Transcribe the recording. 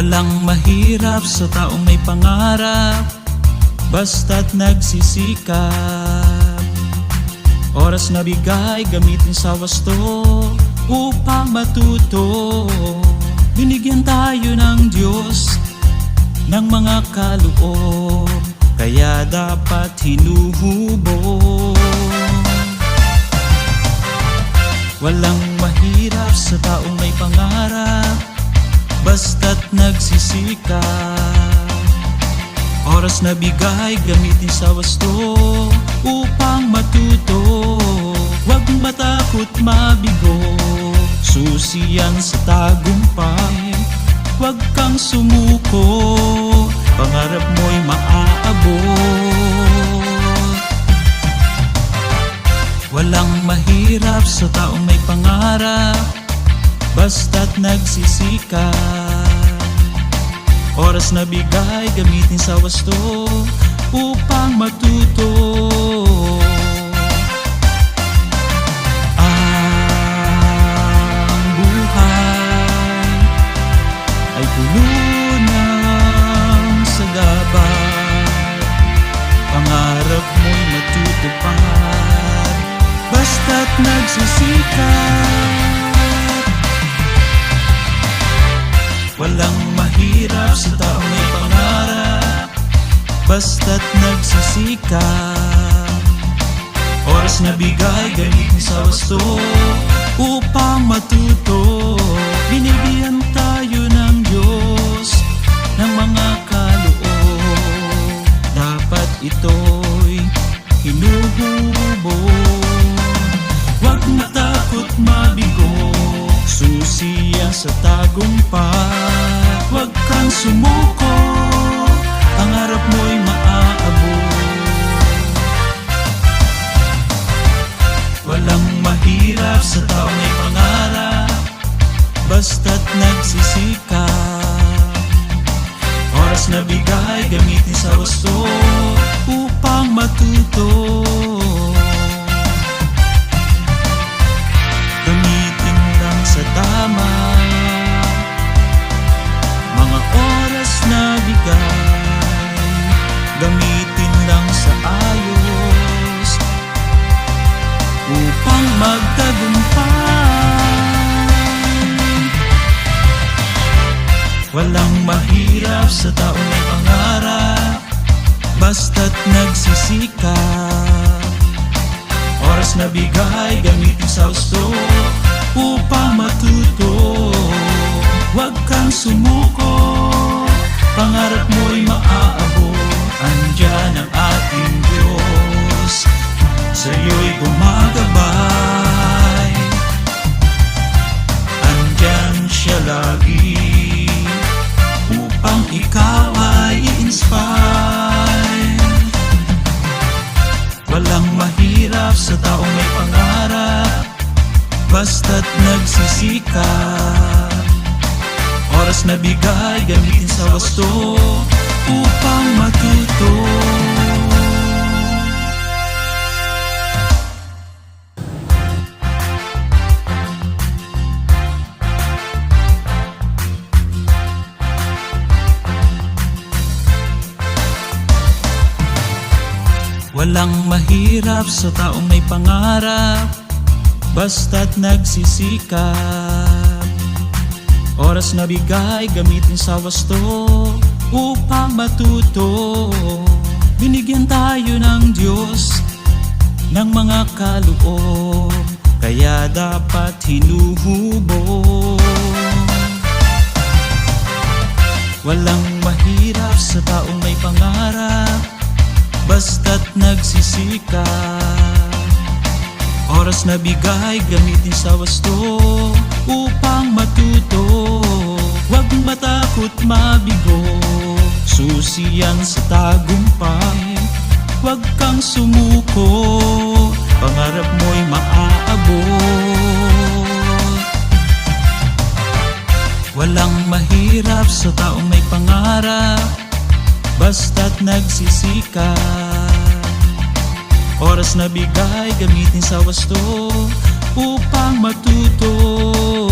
Walang mahirap sa taong may pangarap, basta't nagsisikap. Oras na bigay, gamitin sa wasto upang matuto. Binigyan tayo ng Diyos ng mga kaloob, kaya dapat hinuhubog. Walang mahirap sa taong may pangarap, basta't nagsisikap. Oras na bigay, gamitin sa wasto upang matuto. Huwag matakot mabigo, susi yan sa tagumpay. Huwag kang sumuko, pangarap mo'y maaabot. Walang mahirap sa taong may pangarap, basta't nagsisikap. Oras na bigay, gamitin sa wasto upang matuto. Ang buhay ay puno ng sagabal, pangarap mo'y matutupad, basta't nagsisikap. Walang mahirap sa taong may pangarap, basta't nagsisikap. Oras na bigay, gamitin sa wasto upang matuto. Binibigyan tayo ng Diyos ng mga kaloob, dapat ito'y hinuhubog. Huwag matakot mabigo, susi yan sa tagumpay. Huwag kang sumuko, pangarap mo'y maaabot. Walang mahirap sa taong may pangarap, basta't nagsisikap. Oras na bigay, gamitin sa wasto upang matuto. Gamitin lang sa tama mga oras na bigay, gamitin lang sa ayos upang magtagumpay. Walang mahirap sa taong may pangarap, basta't nagsisikap. Oras na bigay, gamitin sa gusto upang matuto. Huwag kang sumuko, pangarap mo'y maaabot. Andyan ang ating Diyos, sa'yo'y gumagabay. Andyan siya lagi upang ikaw ay i-inspire. Walang mahirap sa taong may pangarap, basta't nagsisikap. Oras na bigay, gamitin sa wasto upang matuto. Walang mahirap sa taong may pangarap, basta't nagsisikap. Oras na bigay, gamitin sa wasto upang matuto. Binigyan tayo ng Diyos ng mga kaloob, kaya dapat hinuhubog. Walang mahirap sa taong may pangarap, basta't nagsisikap. Oras na bigay, gamitin sa wasto upang matuto. Huwag matakot mabigo, susi yan sa tagumpay. Huwag kang sumuko, pangarap mo'y maaabot. Walang mahirap sa taong may pangarap, basta't nagsisikap. Oras na bigay, gamitin sa wasto upang matuto.